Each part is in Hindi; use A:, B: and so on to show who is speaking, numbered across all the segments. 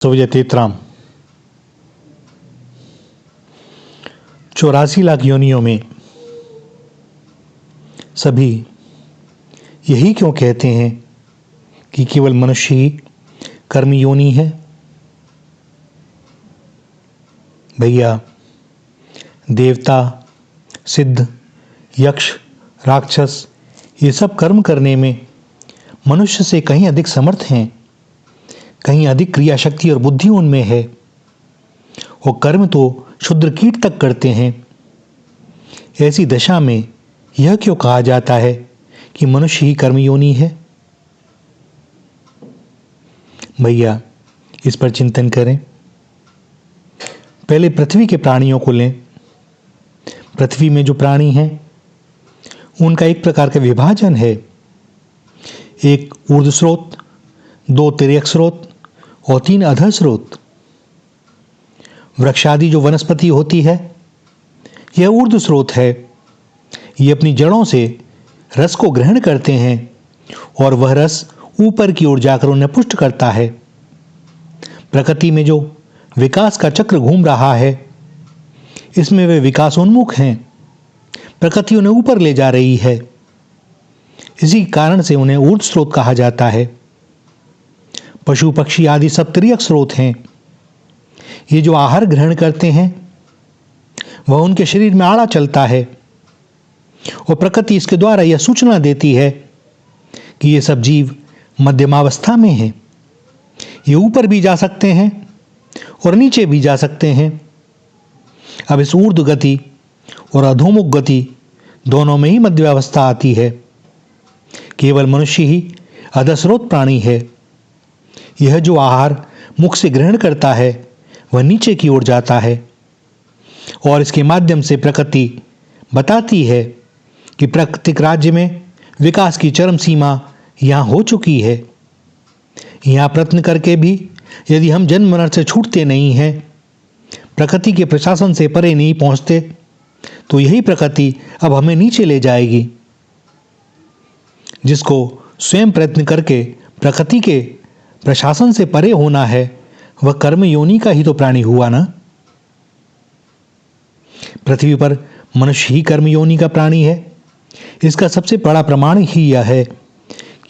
A: सूर्यतीतराम 84 लाख योनियों में सभी यही क्यों कहते हैं कि केवल मनुष्य ही कर्म योनि है? भैया, देवता, सिद्ध, यक्ष, राक्षस ये सब कर्म करने में मनुष्य से कहीं अधिक समर्थ हैं, कहीं अधिक क्रिया शक्ति और बुद्धि उनमें है। वो कर्म तो क्षुद्र कीट तक करते हैं। ऐसी दशा में यह क्यों कहा जाता है कि मनुष्य ही कर्म योनि है? भैया, इस पर चिंतन करें। पहले पृथ्वी के प्राणियों को लें। पृथ्वी में जो प्राणी हैं उनका एक प्रकार का विभाजन है। एक ऊर्ध्व स्रोत, 2 तिर्यक स्रोत और 3 अधः स्रोत। वृक्ष आदि जो वनस्पति होती है यह ऊर्ध्व स्रोत है। ये अपनी जड़ों से रस को ग्रहण करते हैं और वह रस ऊपर की ओर जाकर उन्हें पुष्ट करता है। प्रकृति में जो विकास का चक्र घूम रहा है इसमें वे विकासोन्मुख हैं। प्रकृति उन्हें ऊपर ले जा रही है। इसी कारण से उन्हें ऊर्ध्व स्रोत कहा जाता है। पशु पक्षी आदि सब तिर्यक स्रोत हैं। ये जो आहार ग्रहण करते हैं वह उनके शरीर में आड़ा चलता है और प्रकृति इसके द्वारा यह सूचना देती है कि ये सब जीव मध्यमावस्था में हैं। ये ऊपर भी जा सकते हैं और नीचे भी जा सकते हैं। अब इस ऊर्ध्व गति और अधोमुख गति दोनों में ही मध्यावस्था आती है। केवल मनुष्य ही अधस्रोत प्राणी है। यह जो आहार मुख से ग्रहण करता है वह नीचे की ओर जाता है और इसके माध्यम से प्रकृति बताती है कि प्राकृतिक राज्य में विकास की चरम सीमा यहाँ हो चुकी है। यहाँ प्रयत्न करके भी यदि हम जन्म मरण से छूटते नहीं हैं, प्रकृति के प्रशासन से परे नहीं पहुँचते, तो यही प्रकृति अब हमें नीचे ले जाएगी। जिसको स्वयं प्रयत्न करके प्रकृति के प्रशासन से परे होना है वह कर्म योनि का ही तो प्राणी हुआ ना। पृथ्वी पर मनुष्य ही कर्म योनि का प्राणी है। इसका सबसे बड़ा प्रमाण ही यह है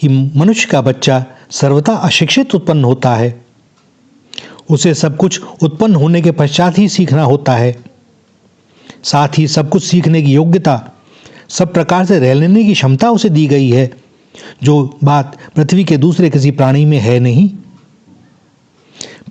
A: कि मनुष्य का बच्चा सर्वथा अशिक्षित उत्पन्न होता है। उसे सब कुछ उत्पन्न होने के पश्चात ही सीखना होता है। साथ ही सब कुछ सीखने की योग्यता, सब प्रकार से रह लेने की क्षमता उसे दी गई है, जो बात पृथ्वी के दूसरे किसी प्राणी में है नहीं।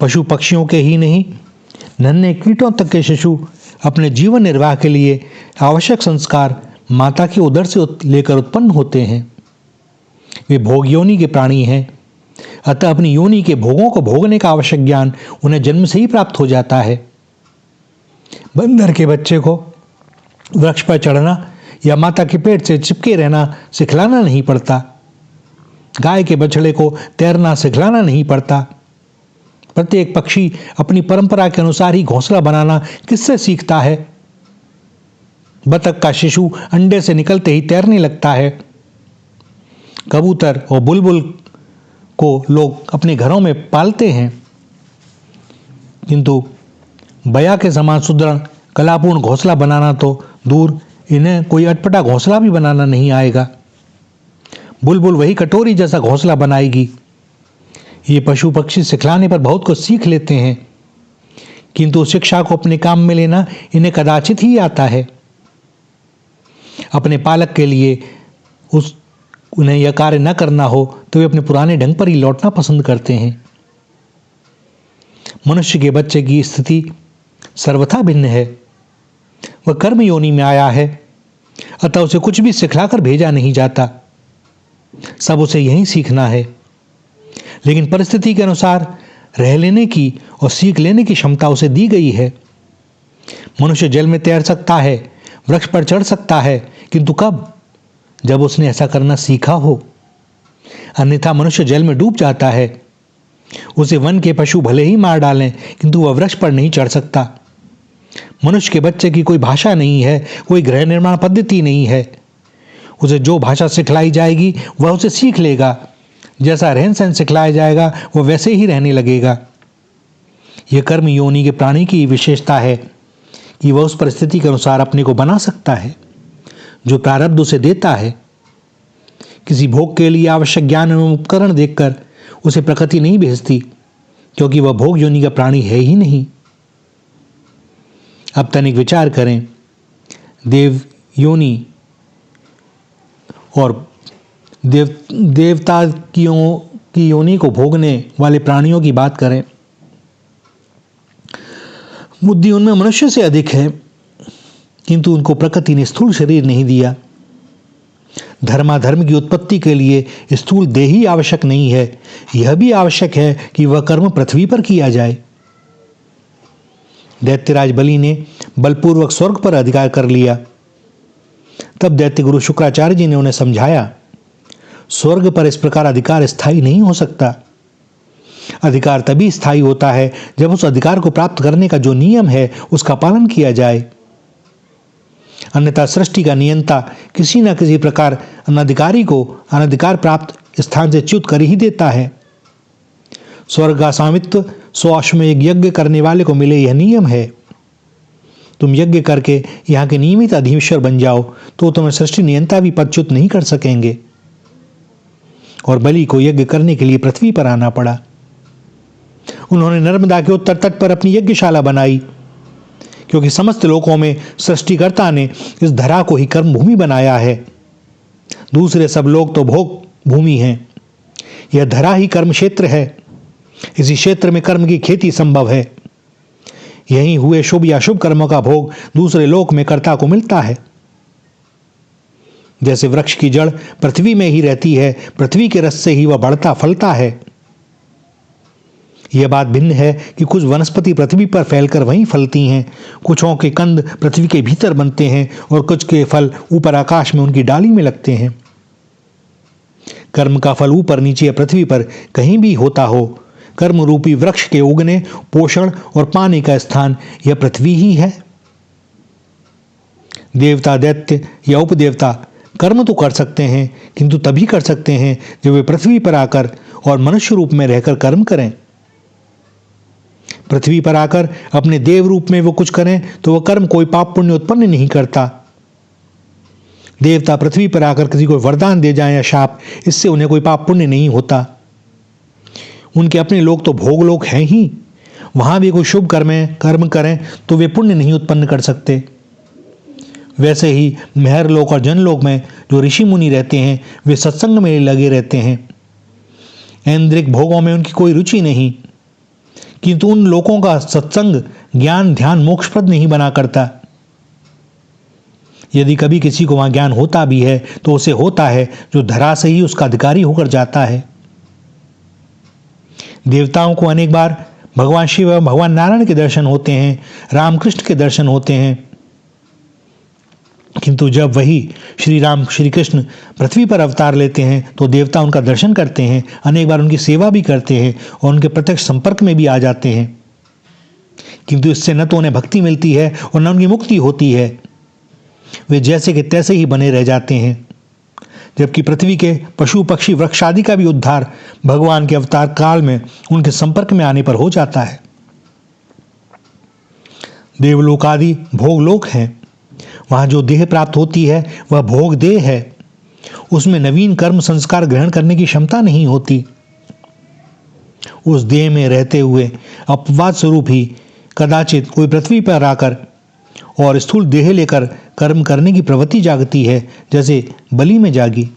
A: पशु पक्षियों के ही नहीं, नन्हे कीटों तक के शिशु अपने जीवन निर्वाह के लिए आवश्यक संस्कार माता के उदर से लेकर उत्पन्न होते हैं। वे भोग योनि के प्राणी हैं। अतः अपनी योनि के भोगों को भोगने का आवश्यक ज्ञान उन्हें जन्म से ही प्राप्त हो जाता है। बंदर के बच्चे को वृक्ष पर चढ़ना या माता के पेट से चिपके रहना सिखलाना नहीं पड़ता। गाय के बछड़े को तैरना सिखलाना नहीं पड़ता। प्रत्येक पक्षी अपनी परंपरा के अनुसार ही घोंसला बनाना किससे सीखता है? बतख का शिशु अंडे से निकलते ही तैरने लगता है। कबूतर और बुलबुल को लोग अपने घरों में पालते हैं, किंतु बया के समान सुदृढ़ कलापूर्ण घोंसला बनाना तो दूर, इन्हें कोई अटपटा घोंसला भी बनाना नहीं आएगा। बुलबुल वही कटोरी जैसा घोंसला बनाएगी। ये पशु पक्षी सिखलाने पर बहुत कुछ सीख लेते हैं, किंतु शिक्षा को अपने काम में लेना इन्हें कदाचित ही आता है। अपने पालक के लिए उन्हें यह कार्य न करना हो तो वे अपने पुराने ढंग पर ही लौटना पसंद करते हैं। मनुष्य के बच्चे की स्थिति सर्वथा भिन्न है। वह कर्म योनि में आया है, अतः उसे कुछ भी सिखलाकर भेजा नहीं जाता। सब उसे यही सीखना है। लेकिन परिस्थिति के अनुसार रह लेने की और सीख लेने की क्षमता उसे दी गई है। मनुष्य जल में तैर सकता है, वृक्ष पर चढ़ सकता है, किंतु कब? जब उसने ऐसा करना सीखा हो। अन्यथा मनुष्य जल में डूब जाता है। उसे वन के पशु भले ही मार डालें, किंतु वह वृक्ष पर नहीं चढ़ सकता। मनुष्य के बच्चे की कोई भाषा नहीं है, कोई गृह निर्माण पद्धति नहीं है। उसे जो भाषा सिखलाई जाएगी वह उसे सीख लेगा। जैसा रहन सहन सिखलाया जाएगा वो वैसे ही रहने लगेगा। यह कर्म योनि के प्राणी की विशेषता है कि वह उस परिस्थिति के अनुसार अपने को बना सकता है जो प्रारब्ध उसे देता है। किसी भोग के लिए आवश्यक ज्ञान एवं उपकरण देखकर उसे प्रकृति नहीं भेजती, क्योंकि वह भोग योनि का प्राणी है ही नहीं। अब तनिक विचार करें, देव योनि और देवता की योनि को भोगने वाले प्राणियों की बात करें। बुद्धि उनमें मनुष्य से अधिक है, किंतु उनको प्रकृति ने स्थूल शरीर नहीं दिया। धर्माधर्म की उत्पत्ति के लिए स्थूल देह ही आवश्यक नहीं है, यह भी आवश्यक है कि वह कर्म पृथ्वी पर किया जाए। दैत्यराज बलि ने बलपूर्वक स्वर्ग पर अधिकार कर लिया। तब दैत्य गुरु शुक्राचार्य जी ने उन्हें समझाया, स्वर्ग पर इस प्रकार अधिकार स्थायी नहीं हो सकता। अधिकार तभी स्थायी होता है जब उस अधिकार को प्राप्त करने का जो नियम है उसका पालन किया जाए। अन्यथा सृष्टि का नियंता किसी न किसी प्रकार अनधिकारी को अनधिकार प्राप्त स्थान से च्युत कर ही देता है। स्वर्ग का स्वामित्व 100 अश्वमेध यज्ञ करने वाले को मिले, यह नियम है। तुम यज्ञ करके यहाँ के नियमित अधीश्वर बन जाओ तो तुम्हें सृष्टि नियंता भी पदच्युत नहीं कर सकेंगे। और बलि को यज्ञ करने के लिए पृथ्वी पर आना पड़ा। उन्होंने नर्मदा के उत्तर तट पर अपनी यज्ञशाला बनाई, क्योंकि समस्त लोकों में सृष्टिकर्ता ने इस धरा को ही कर्म भूमि बनाया है। दूसरे सब लोग तो भोग भूमि हैं। यह धरा ही कर्म क्षेत्र है। इसी क्षेत्र में कर्म की खेती संभव है। यहीं हुए शुभ या शुभ कर्मों का भोग दूसरे लोक में कर्ता को मिलता है। जैसे वृक्ष की जड़ पृथ्वी में ही रहती है, पृथ्वी के रस से ही वह बढ़ता फलता है। यह बात भिन्न है कि कुछ वनस्पति पृथ्वी पर फैलकर वहीं फलती हैं, कुछों के कंद पृथ्वी के भीतर बनते हैं और कुछ के फल ऊपर आकाश में उनकी डाली में लगते हैं। कर्म का फल ऊपर नीचे या पृथ्वी पर कहीं भी होता हो, कर्म रूपी वृक्ष के उगने, पोषण और पानी का स्थान यह पृथ्वी ही है। देवता, दैत्य या उपदेवता कर्म तो कर सकते हैं, किंतु तभी कर सकते हैं जब वे पृथ्वी पर आकर और मनुष्य रूप में रहकर कर्म करें। पृथ्वी पर आकर अपने देव रूप में वो कुछ करें तो वह कर्म कोई पाप पुण्य उत्पन्न नहीं करता। देवता पृथ्वी पर आकर किसी को वरदान दे जाएं या शाप, इससे उन्हें कोई पाप पुण्य नहीं होता। उनके अपने लोग तो भोग लोग हैं ही, वहां भी कोई शुभ कर्म करें तो वे पुण्य नहीं उत्पन्न कर सकते। वैसे ही मेहर लोक और जनलोक में जो ऋषि मुनि रहते हैं वे सत्संग में लगे रहते हैं। ऐन्द्रिक भोगों में उनकी कोई रुचि नहीं, किंतु उन लोगों का सत्संग ज्ञान ध्यान मोक्षप्रद नहीं बना करता। यदि कभी किसी को वहां ज्ञान होता भी है तो उसे होता है जो धरा से ही उसका अधिकारी होकर जाता है। देवताओं को अनेक बार भगवान शिव एवं भगवान नारायण के दर्शन होते हैं, रामकृष्ण के दर्शन होते हैं, किंतु जब वही श्री राम श्री कृष्ण पृथ्वी पर अवतार लेते हैं तो देवता उनका दर्शन करते हैं, अनेक बार उनकी सेवा भी करते हैं और उनके प्रत्यक्ष संपर्क में भी आ जाते हैं। किंतु इससे न तो उन्हें भक्ति मिलती है और न उनकी मुक्ति होती है। वे जैसे के तैसे ही बने रह जाते हैं। जबकि पृथ्वी के पशु पक्षी वृक्ष आदि का भी उद्धार भगवान के अवतार काल में उनके संपर्क में आने पर हो जाता है। देवलोक आदि भोगलोक हैं। वहां जो देह प्राप्त होती है वह भोग देह है। उसमें नवीन कर्म संस्कार ग्रहण करने की क्षमता नहीं होती। उस देह में रहते हुए अपवाद स्वरूप ही कदाचित कोई पृथ्वी पर आकर और स्थूल देह लेकर कर्म करने की प्रवृत्ति जागती है, जैसे बलि में जागी।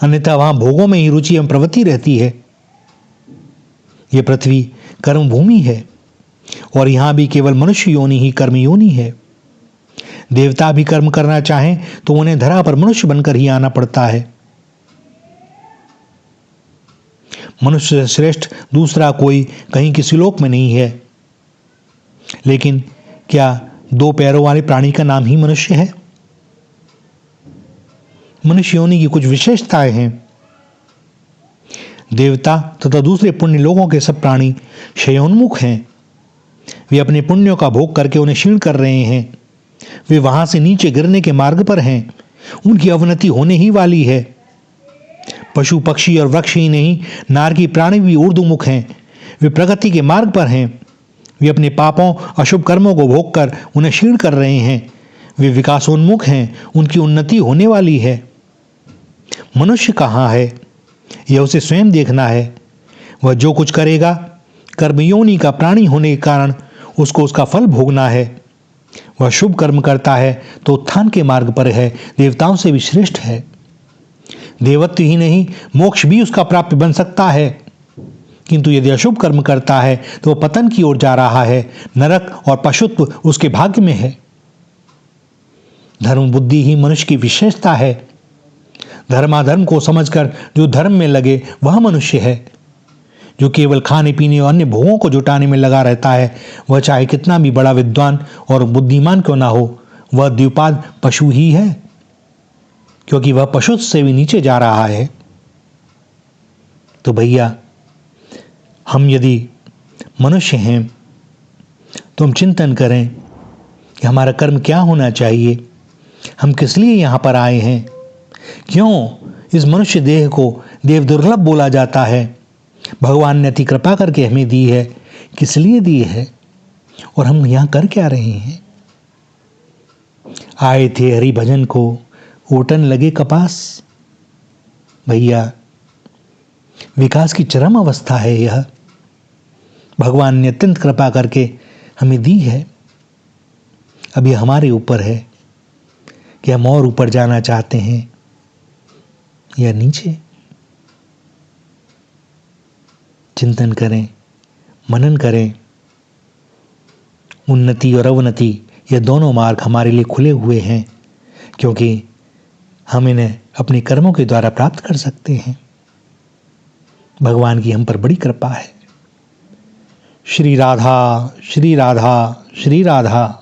A: अन्यथा वहां भोगों में ही रुचि एवं प्रवृत्ति रहती है। यह पृथ्वी कर्म भूमि है और यहां भी केवल मनुष्य योनि ही कर्म योनि है। देवता भी कर्म करना चाहें तो उन्हें धरा पर मनुष्य बनकर ही आना पड़ता है। मनुष्य से श्रेष्ठ दूसरा कोई कहीं किसी लोक में नहीं है। लेकिन क्या 2 पैरों वाले प्राणी का नाम ही मनुष्य है? मनुष्य योनि की कुछ विशेषताएं हैं। देवता तथा दूसरे पुण्य लोगों के सब प्राणी क्षयोन्मुख हैं। वे अपने पुण्यों का भोग करके उन्हें क्षीण कर रहे हैं। वे वहां से नीचे गिरने के मार्ग पर हैं। उनकी अवनति होने ही वाली है। पशु पक्षी और वृक्ष ही नहीं, नारकी प्राणी भी ऊर्ध्वमुख हैं। वे प्रगति के मार्ग पर हैं। वे अपने पापों अशुभ कर्मों को भोग कर उन्हें क्षीण कर रहे हैं। वे विकासोन्मुख हैं, उनकी उन्नति होने वाली है। मनुष्य कहाँ है, यह उसे स्वयं देखना है। वह जो कुछ करेगा, कर्मयोनि का प्राणी होने के कारण उसको उसका फल भोगना है। वह शुभ कर्म करता है तो उत्थान के मार्ग पर है, देवताओं से भी श्रेष्ठ है। देवत्व ही नहीं, मोक्ष भी उसका प्राप्य बन सकता है। किंतु यदि अशुभ कर्म करता है तो वह पतन की ओर जा रहा है। नरक और पशुत्व उसके भाग्य में है। धर्म बुद्धि ही मनुष्य की विशेषता है। धर्माधर्म को समझकर जो धर्म में लगे वह मनुष्य है। जो केवल खाने पीने और अन्य भोगों को जुटाने में लगा रहता है, वह चाहे कितना भी बड़ा विद्वान और बुद्धिमान क्यों ना हो, वह द्विपाद पशु ही है, क्योंकि वह पशु से भी नीचे जा रहा है। तो भैया, हम यदि मनुष्य हैं तो हम चिंतन करें कि हमारा कर्म क्या होना चाहिए, हम किस लिए यहाँ पर आए हैं, क्यों इस मनुष्य देह को देव दुर्लभ बोला जाता है। भगवान ने अति कृपा करके हमें दी है, किस लिए दी है, और हम यहाँ कर क्या रहे हैं। आए थे हरि भजन को, ओटन लगे कपास। भैया, विकास की चरम अवस्था है यह। भगवान ने अत्यंत कृपा करके हमें दी है। अब यह हमारे ऊपर है कि हम और ऊपर जाना चाहते हैं या नीचे। चिंतन करें, मनन करें। उन्नति और अवनति ये दोनों मार्ग हमारे लिए खुले हुए हैं, क्योंकि हम इन्हें अपने कर्मों के द्वारा प्राप्त कर सकते हैं। भगवान की हम पर बड़ी कृपा है। श्री राधा, श्री राधा, श्री राधा।